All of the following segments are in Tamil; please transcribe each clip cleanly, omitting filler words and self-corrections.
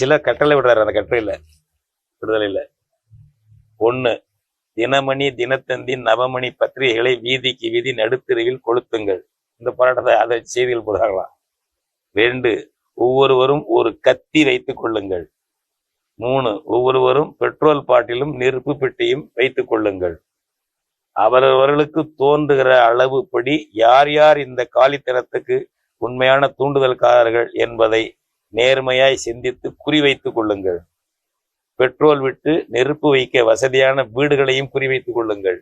சில கட்டளை விடுறாரு அந்த கட்டுரையில விடுதலையில. 1. தினமணி தினத்தந்தி நவமணி பத்திரிகைகளை வீதிக்கு வீதி நடுத்தெருவில் கொளுத்துங்கள். இந்த போராட்டத்தை அதை செய்திகள் போடுறாங்களாம். 2. ஒவ்வொருவரும் ஒரு கத்தி வைத்துக் கொள்ளுங்கள். 3. ஒவ்வொருவரும் பெட்ரோல் பாட்டிலும் நெருப்பு பெட்டியும் வைத்துக் கொள்ளுங்கள். அவரவர்களுக்கு தோன்றுகிற அளவுப்படி யார் யார் இந்த காலித்தனத்துக்கு உண்மையான தூண்டுதல்காரர்கள் என்பதை நேர்மையாய் சிந்தித்து குறிவைத்துக் கொள்ளுங்கள். பெட்ரோல் விட்டு நெருப்பு வைக்க வசதியான வீடுகளையும் குறிவைத்துக் கொள்ளுங்கள்.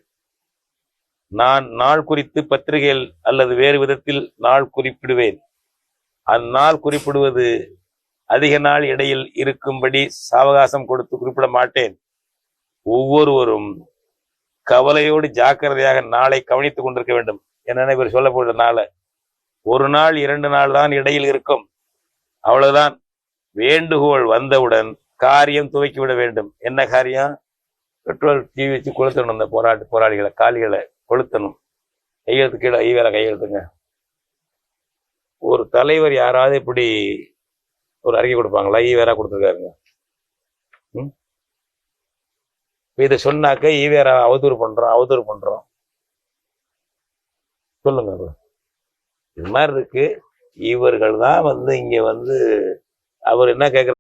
நான் நாள் குறித்து பத்திரிகையில் அல்லது வேறு விதத்தில் நாள் குறிப்பிடுவேன். அந்நாள் குறிப்பிடுவது அதிக நாள் இடையில் இருக்கும்படி சாவகாசம் கொடுத்து குறிப்பிட மாட்டேன். ஒவ்வொருவரும் கவலையோடு ஜாக்கிரதையாக நாளை கவனித்துக் கொண்டிருக்க வேண்டும். என்ன இவர் சொல்லப்பட்ட நாளை 1 நாள் 2 நாள் தான் இடையில் இருக்கும், அவ்வளவுதான். வேண்டுகோள் வந்தவுடன் காரியம் துவக்கிவிட வேண்டும். என்ன காரியம்? பெட்ரோல் தீ வச்சு கொளுத்தணும். இந்த போராளிகளை காலிகளை கொளுத்தணும். கையெழுத்து கீழே ஈவேரா கையெழுத்துங்க. ஒரு தலைவர் யாராவது இப்படி ஒரு அறிக்கை கொடுப்பாங்களா? ஈவேரா கொடுத்துருக்காருங்க. இதை சொன்னாக்க ஈவேரா அவதூறு பண்றோம் சொல்லுங்க. இது மாதிரி இருக்கு. இவர்கள் தான் இங்க அவர் என்ன கேட்கிற